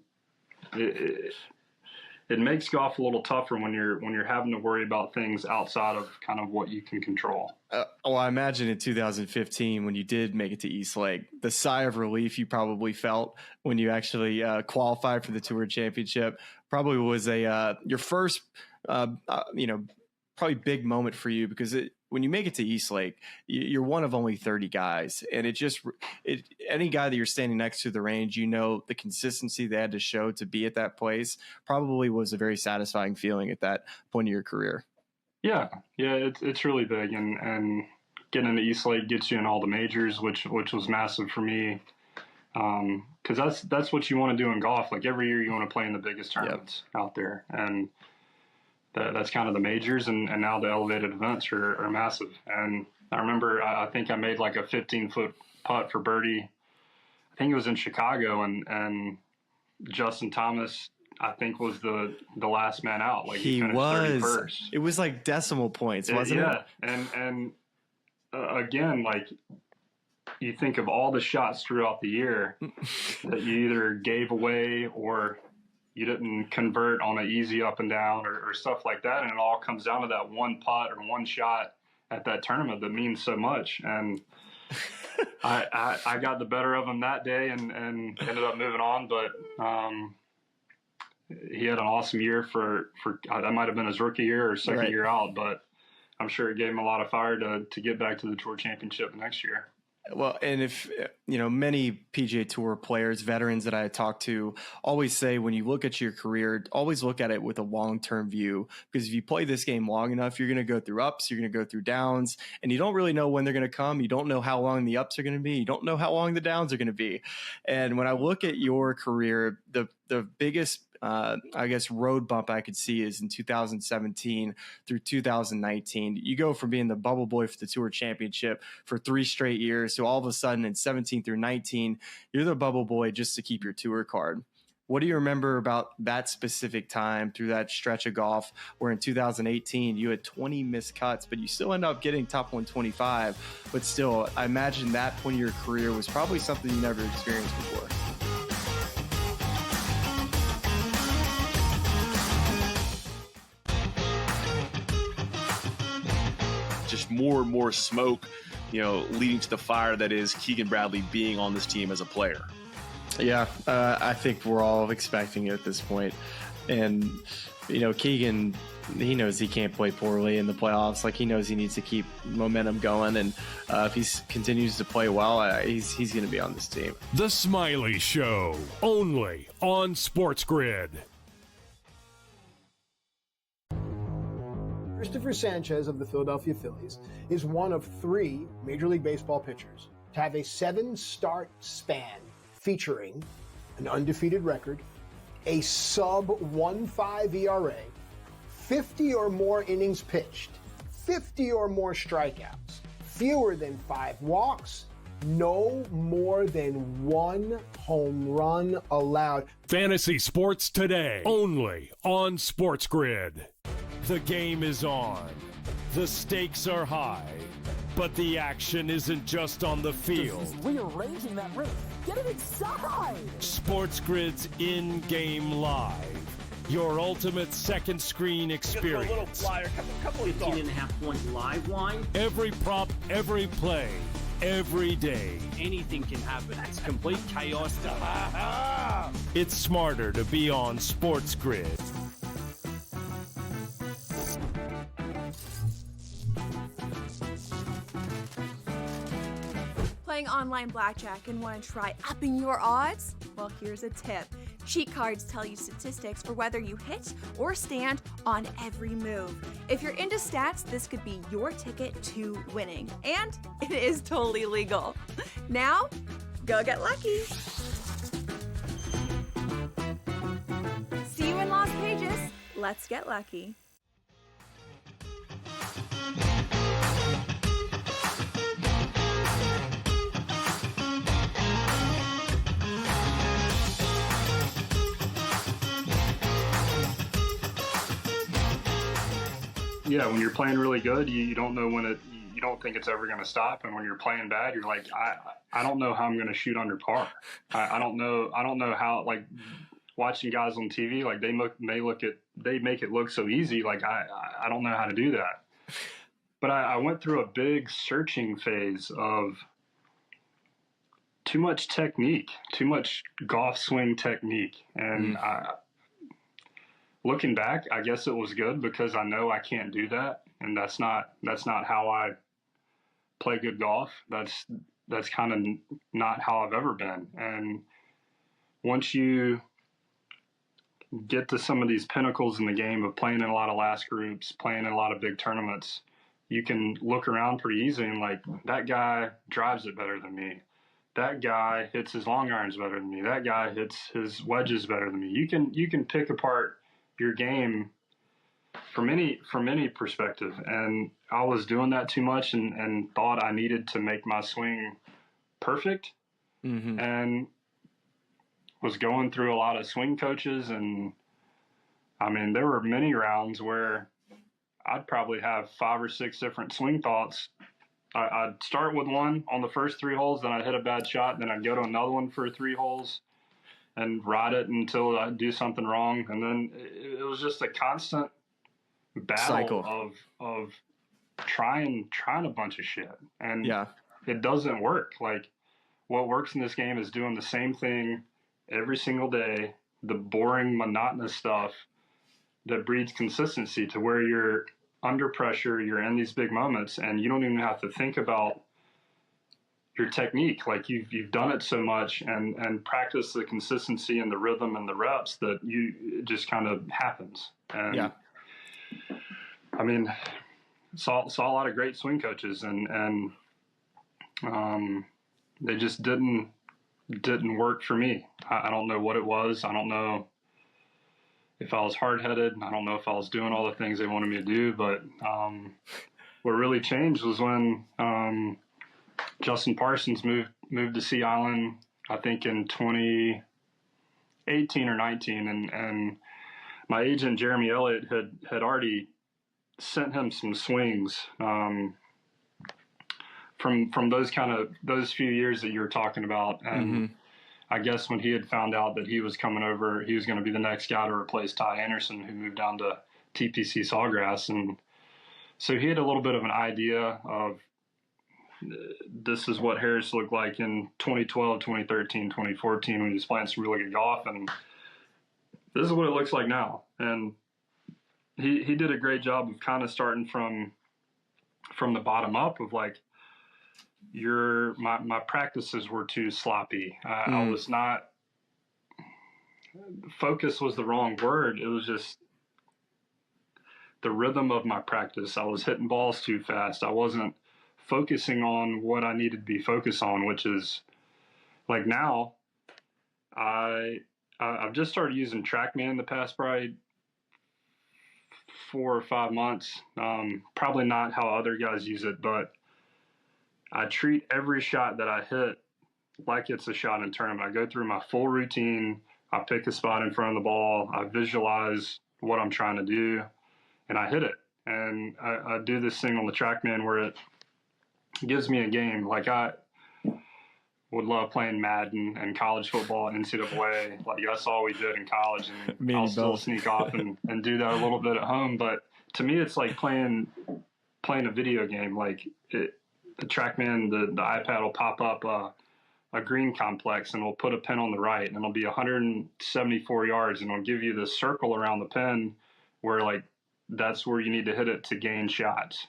it makes golf a little tougher when you're having to worry about things outside of kind of what you can control. Well, I imagine in 2015 when you did make it to East Lake, the sigh of relief you probably felt when you actually qualified for the Tour Championship probably was your first, probably big moment for you, because when you make it to East Lake, you're one of only 30 guys, and any guy that you're standing next to the range, the consistency they had to show to be at that place probably was a very satisfying feeling at that point of your career. Yeah, it's really big, and getting into East Lake gets you in all the majors, which was massive for me, because that's what you want to do in golf. Like every year, you want to play in the biggest tournaments out there, and that's kind of the majors, and now the elevated events are massive. And I remember I think I made like a 15-foot putt for birdie. I think it was in Chicago, and Justin Thomas, I think, was the last man out. Like he finished 31st. It was like decimal points, wasn't it? Yeah, and again, like you think of all the shots throughout the year that you either gave away or you didn't convert on an easy up and down or stuff like that. And it all comes down to that one putt or one shot at that tournament that means so much. And I got the better of him that day and ended up moving on. But he had an awesome year for that might have been his rookie year or second year out, but I'm sure it gave him a lot of fire to get back to the Tour Championship next year. Well, and if, many PGA Tour players, veterans that I talk to always say, when you look at your career, always look at it with a long-term view, because if you play this game long enough, you're going to go through ups, you're going to go through downs, and you don't really know when they're going to come. You don't know how long the ups are going to be. You don't know how long the downs are going to be. And when I look at your career, the biggest road bump I could see is in 2017 through 2019. You go from being the bubble boy for the Tour Championship for 3 straight years to all of a sudden in 17 through 19, you're the bubble boy just to keep your tour card. What do you remember about that specific time through that stretch of golf where in 2018 you had 20 missed cuts, but you still end up getting top 125? But still, I imagine that point of your career was probably something you never experienced before. Just more and more smoke, leading to the fire that is Keegan Bradley being on this team as a player. Yeah, I think we're all expecting it at this point. And, Keegan, he knows he can't play poorly in the playoffs. Like, he knows he needs to keep momentum going. And if he continues to play well, he's going to be on this team. The Smylie Show, only on SportsGrid. Christopher Sanchez of the Philadelphia Phillies is one of 3 Major League Baseball pitchers to have a 7-start span featuring an undefeated record, a sub-1.5 ERA, 50 or more innings pitched, 50 or more strikeouts, fewer than 5 walks, no more than 1 home run allowed. Fantasy sports today, only on SportsGrid. The game is on. The stakes are high. But the action isn't just on the field. He's rearranging that ring. Get it inside! SportsGrid's in-game live. Your ultimate second screen experience. A little flyer, couple of 15.5-point live line. Every prop, every play, every day. Anything can happen. That's complete chaos. It's smarter to be on SportsGrid. Playing online blackjack and want to try upping your odds? Well, here's a tip. Cheat cards tell you statistics for whether you hit or stand on every move. If you're into stats, this could be your ticket to winning. And it is totally legal. Now, go get lucky. See you in Las Vegas. Let's get lucky. Yeah, when you're playing really good, you don't know when you don't think it's ever going to stop, and when you're playing bad, you're like, I don't know how I'm going to shoot under par. I don't know how. Like, watching guys on TV, like they make it look so easy. Like I don't know how to do that. But I went through a big searching phase of too much technique, too much golf swing technique. And looking back, I guess it was good because I know I can't do that. And that's not how I play good golf. That's kind of not how I've ever been. And once you get to some of these pinnacles in the game of playing in a lot of last groups, playing in a lot of big tournaments, you can look around pretty easily and like, that guy drives it better than me. That guy hits his long irons better than me. That guy hits his wedges better than me. You can pick apart your game from any perspective. And I was doing that too much and thought I needed to make my swing perfect. And was going through a lot of swing coaches. And I mean, there were many rounds where I'd probably have 5 or 6 different swing thoughts. I'd start with one on the first 3 holes, then I'd hit a bad shot, then I'd go to another one for 3 holes and ride it until I'd do something wrong. And then it was just a constant battle of trying a bunch of shit. And it doesn't work. Like, what works in this game is doing the same thing every single day, the boring, monotonous stuff that breeds consistency to where you're under pressure, you're in these big moments, and you don't even have to think about your technique. Like you've done it so much and practice the consistency and the rhythm and the reps that it just kind of happens. And I mean, saw a lot of great swing coaches and they just didn't work for me. I don't know what it was. I don't know if I was hard-headed. I don't know if I was doing all the things they wanted me to do, but what really changed was when Justin Parsons moved to Sea Island, I think in 2018 or 19, and my agent Jeremy Elliott had already sent him some swings from those few years that you were talking about. And I guess when he had found out that he was coming over, he was going to be the next guy to replace Ty Anderson, who moved down to TPC Sawgrass. And so he had a little bit of an idea of this is what Harris looked like in 2012, 2013, 2014 when he was playing some really good golf. And this is what it looks like now. And he did a great job of kind of starting from the bottom up of like, my practices were too sloppy. I was not, focus was the wrong word. It was just the rhythm of my practice. I was hitting balls too fast. I wasn't focusing on what I needed to be focused on, which is like now I've just started using TrackMan the past probably 4 or 5 months. Probably not how other guys use it, but I treat every shot that I hit like it's a shot in tournament. I go through my full routine. I pick a spot in front of the ball. I visualize what I'm trying to do, and I hit it. And I do this thing on the TrackMan where it gives me a game. Like I would love playing Madden and college football and NCAA. Like that's all we did in college, and I'll still sneak off and do that a little bit at home. But to me, it's like playing a video game. Like the TrackMan, the iPad will pop up a green complex and it'll put a pin on the right, and it'll be 174 yards, and it'll give you the circle around the pin where like that's where you need to hit it to gain shots.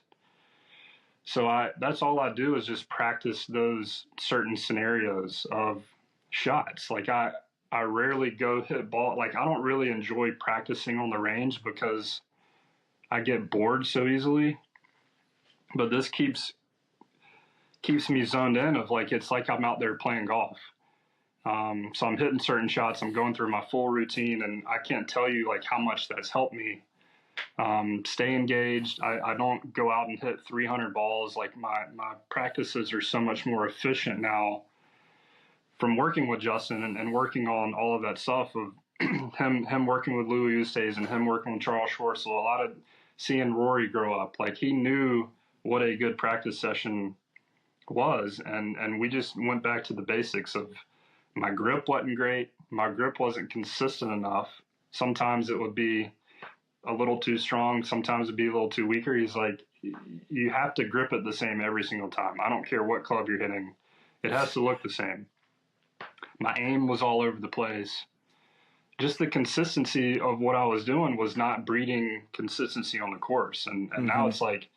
So that's all I do is just practice those certain scenarios of shots. Like I rarely go hit ball. Like I don't really enjoy practicing on the range because I get bored so easily. But this keeps me zoned in of like, it's like I'm out there playing golf. So I'm hitting certain shots. I'm going through my full routine, and I can't tell you like how much that's helped me stay engaged. I don't go out and hit 300 balls. Like my practices are so much more efficient now from working with Justin and working on all of that stuff of him working with Louis Oosthuizen and him working with Charles Schwartzel. A lot of seeing Rory grow up. Like he knew what a good practice session was, and we just went back to the basics of my grip wasn't great, my grip wasn't consistent enough. Sometimes it would be a little too strong. Sometimes it'd be a little too weaker. He's like, you have to grip it the same every single time. I don't care what club you're hitting. It has to look the same. My aim was all over the place. Just the consistency of what I was doing was not breeding consistency on the course. And now it's like,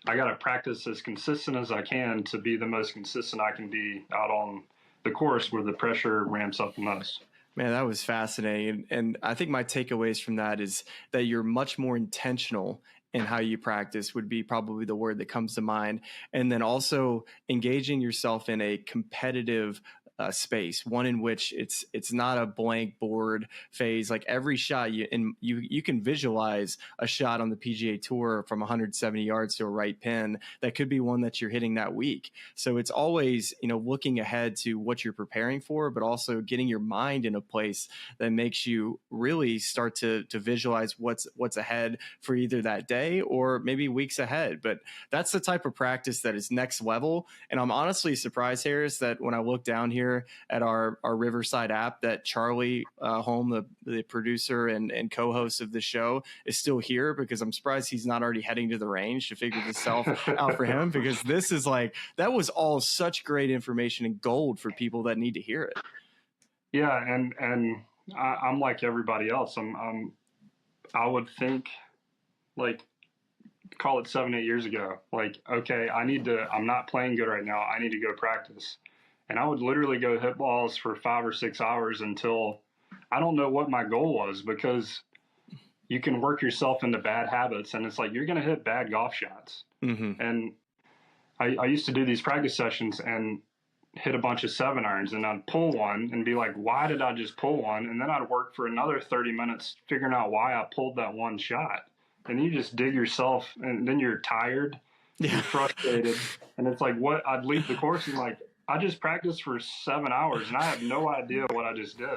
I got to practice as consistent as I can to be the most consistent I can be out on the course where the pressure ramps up the most. Man, that was fascinating. And I think my takeaways from that is that you're much more intentional in how you practice would be probably the word that comes to mind. And then also engaging yourself in a competitive space, one in which it's not a blank board phase. Like every shot you can visualize a shot on the PGA Tour from 170 yards to a right pin that could be one that you're hitting that week. So it's always, looking ahead to what you're preparing for, but also getting your mind in a place that makes you really start to visualize what's ahead for either that day or maybe weeks ahead. But that's the type of practice that is next level. And I'm honestly surprised, Harris, that when I look down here at our Riverside app, that Charlie Holm, the producer and co-host of the show, is still here, because I'm surprised he's not already heading to the range to figure this out for him, because this is that was all such great information and gold for people that need to hear it. Yeah. And I'm like everybody else. I would think call it 7-8 years ago, okay, I'm not playing good right now. I need to go practice. And I would literally go hit balls for 5 or 6 hours until I don't know what my goal was, because you can work yourself into bad habits, and it's like you're going to hit bad golf shots. Mm-hmm. And I used to do these practice sessions and hit a bunch of 7-irons, and I'd pull one and be like, why did I just pull one? And then I'd work for another 30 minutes figuring out why I pulled that one shot. And you just dig yourself, and then you're tired, you're frustrated, and it's like, what? I'd leave the course and I just practiced for 7 hours and I have no idea what I just did.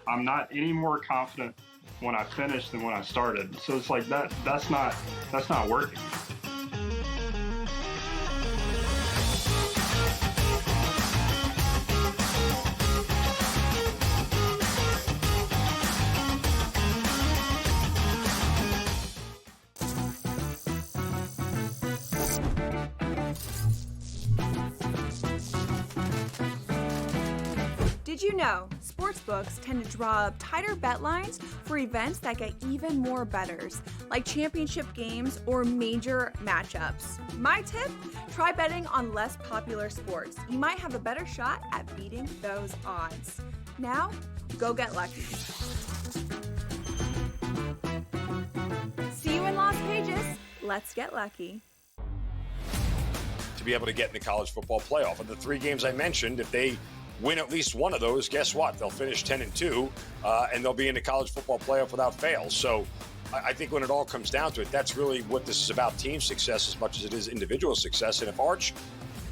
I'm not any more confident when I finished than when I started. So it's like that's not working. Did you know sportsbooks tend to draw up tighter bet lines for events that get even more bettors, like championship games or major matchups? My tip? Try betting on less popular sports. You might have a better shot at beating those odds. Now, go get lucky. See you in Las Vegas. Let's get lucky. To be able to get in the college football playoff. And the 3 games I mentioned, if they win at least one of those, guess what? They'll finish 10-2, and they'll be in the college football playoff without fail. So I think when it all comes down to it, that's really what this is about, team success as much as it is individual success. And if Arch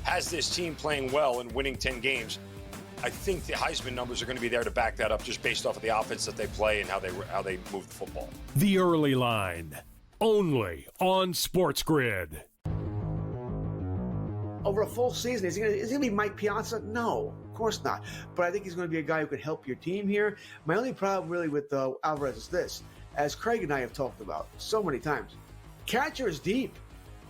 has this team playing well and winning 10 games, I think the Heisman numbers are going to be there to back that up, just based off of the offense that they play and how they move the football. The Early Line, only on SportsGrid. Over a full season, is he going to be Mike Piazza? No, of course not. But I think he's going to be a guy who can help your team here. My only problem really with Alvarez is this, as Craig and I have talked about so many times, catcher is deep.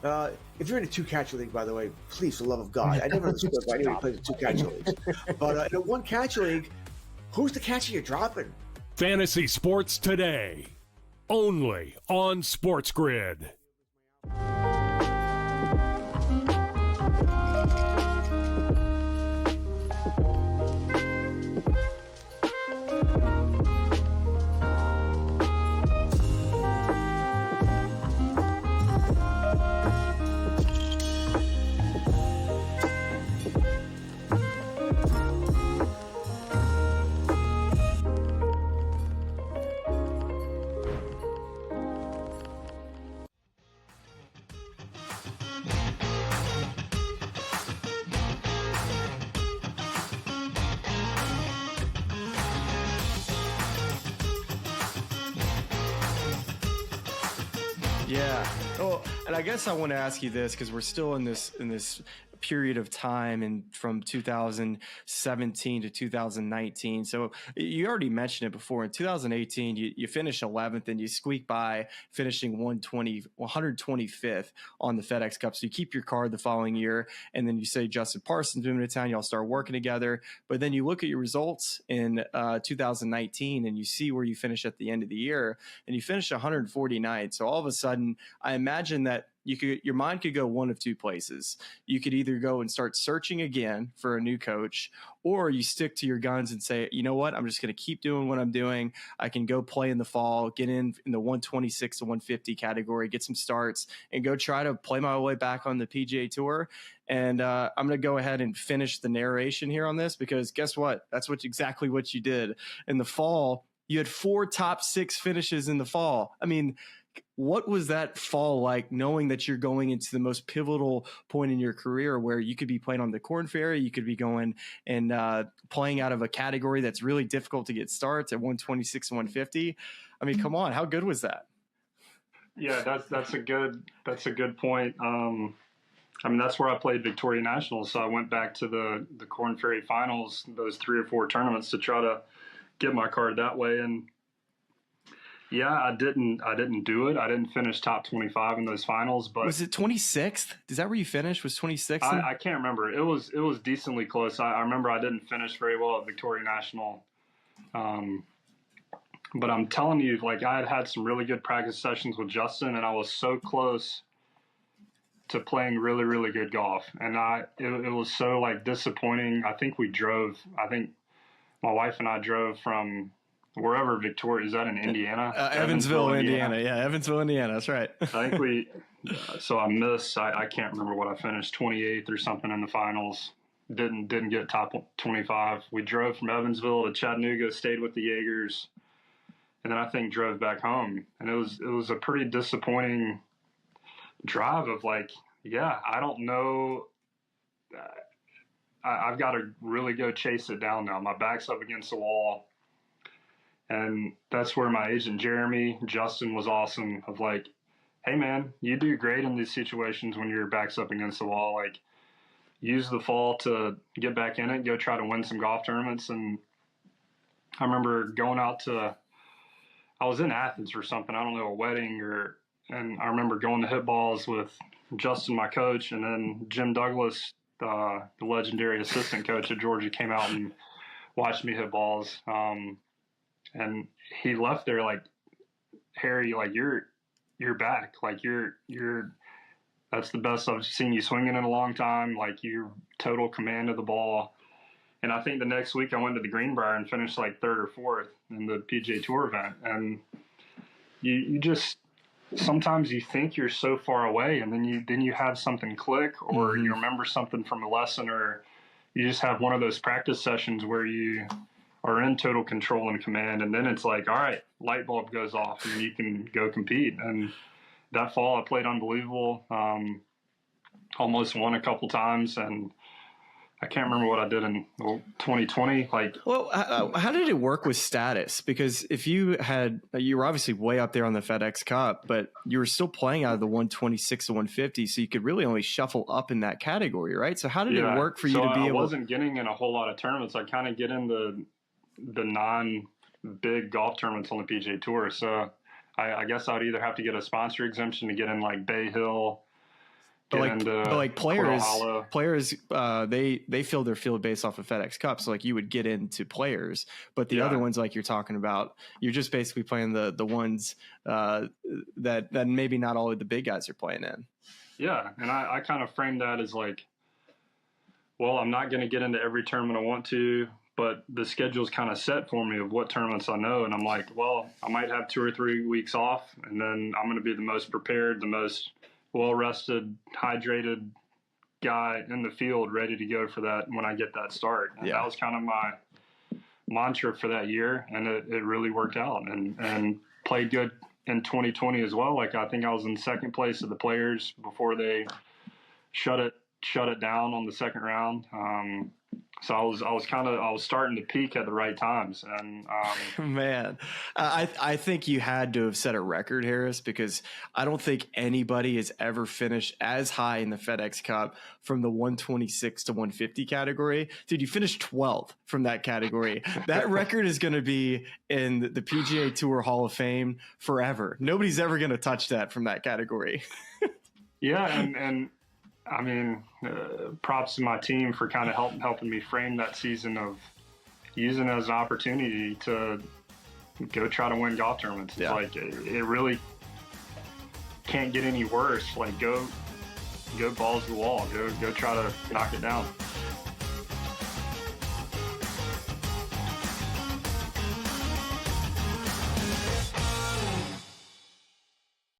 If you're in a 2-catcher league, by the way, please, for the love of God, I never understood why anyone plays in 2-catcher leagues. But in a 1-catcher league, who's the catcher you're dropping? Fantasy Sports Today, only on SportsGrid. Yeah. Oh, and I guess I want to ask you this, because we're still in this period of time from 2017 to 2019. So you already mentioned it before. In 2018, you finished 11th and you squeak by finishing 125th on the FedEx Cup. So you keep your card the following year, and then you say Justin Parsons moving to town, y'all start working together. But then you look at your results in 2019 and you see where you finish at the end of the year, and you finish 149th. So all of a sudden, I imagine that your mind could go one of two places. You could either go and start searching again for a new coach, or you stick to your guns and say, you know what, I'm just going to keep doing what I'm doing. I can go play in the fall, get in the 126 to 150 category, get some starts, and go try to play my way back on the PGA Tour. And I'm going to go ahead and finish the narration here on this, because guess what? That's exactly what you did. In the fall, you had 4 top 6 finishes in the fall. I mean, what was that fall like, knowing that you're going into the most pivotal point in your career where you could be playing on the Korn Ferry, you could be going and playing out of a category that's really difficult to get starts at 126 and 150? I mean, come on, how good was that? Yeah, that's a good point. I mean, that's where I played Victoria Nationals, so I went back to the Korn Ferry finals, those 3 or 4 tournaments, to try to get my card that way. And yeah, I didn't do it. I didn't finish top 25 in those finals, but was it 26th? Is that where you finished? Was 26th? I can't remember. It was decently close. I remember I didn't finish very well at Victoria National. But I'm telling you, like, I had some really good practice sessions with Justin, and I was so close to playing really, really good golf. And it was so, like, disappointing. I think my wife and I drove from wherever Victoria is. That in Indiana? Evansville, Indiana. Yeah, Evansville, Indiana. That's right. I think so I missed. I can't remember what I finished, 28th or something in the finals. Didn't get top 25. We drove from Evansville to Chattanooga, stayed with the Jaegers, and then I think drove back home. And it was a pretty disappointing drive of, like, yeah, I don't know. I've got to really go chase it down now. My back's up against the wall. And that's where my agent, Jeremy, Justin, was awesome, of like, hey, man, you do great in these situations when your back's up against the wall. Like, use the fall to get back in it, go try to win some golf tournaments. And I remember going out I was in Athens or something, I don't know, a wedding, and I remember going to hit balls with Justin, my coach, and then Jim Douglas, the legendary assistant coach at Georgia, came out and watched me hit balls. And he left there like, Harry, like, you're back. Like, you're that's the best I've seen you swinging in a long time. Like, you're total command of the ball. And I think the next week I went to the Greenbrier and finished like 3rd or 4th in the PGA Tour event. And you just, sometimes you think you're so far away, and then you have something click, or you remember something from a lesson, or you just have one of those practice sessions where you are in total control and command, and then it's like, all right, light bulb goes off and you can go compete. And that fall I played unbelievable, almost won a couple times, and I can't remember what I did in 2020. Like, well, how did it work with status? Because if you were obviously way up there on the FedEx Cup, but you were still playing out of the 126 to 150, so you could really only shuffle up in that category, right? So how did it work for you to be able? I wasn't getting in a whole lot of tournaments. I kind of get in the non-big golf tournaments on the PGA Tour. So I guess I would either have to get a sponsor exemption to get in, like, Bay Hill. But players, they fill their field based off of FedEx Cup. So, like, you would get into players, but the other ones, like you're talking about, you're just basically playing the ones that maybe not all of the big guys are playing in. Yeah, and I kind of framed that as like, well, I'm not going to get into every tournament I want to, but the schedule's kind of set for me of what tournaments I know. And I'm like, well, I might have 2 or 3 weeks off, and then I'm going to be the most prepared, the most well-rested, hydrated guy in the field, ready to go for that when I get that start. And that was kind of my mantra for that year, and it really worked out, and played good in 2020 as well. Like, I think I was in second place of the players before they shut it shut it down on the second round. So I was starting to peak at the right times, and man, I think you had to have set a record, Harris, because I don't think anybody has ever finished as high in the FedEx Cup from the 126 to 150 category. Dude, you finished 12th from that category. That record is going to be in the PGA Tour Hall of Fame forever. Nobody's ever going to touch that from that category. Yeah, and I mean, props to my team for kind of helping me frame that season of using it as an opportunity to go try to win golf tournaments. It's like it really can't get any worse. Like go balls to the wall. Go try to knock it down.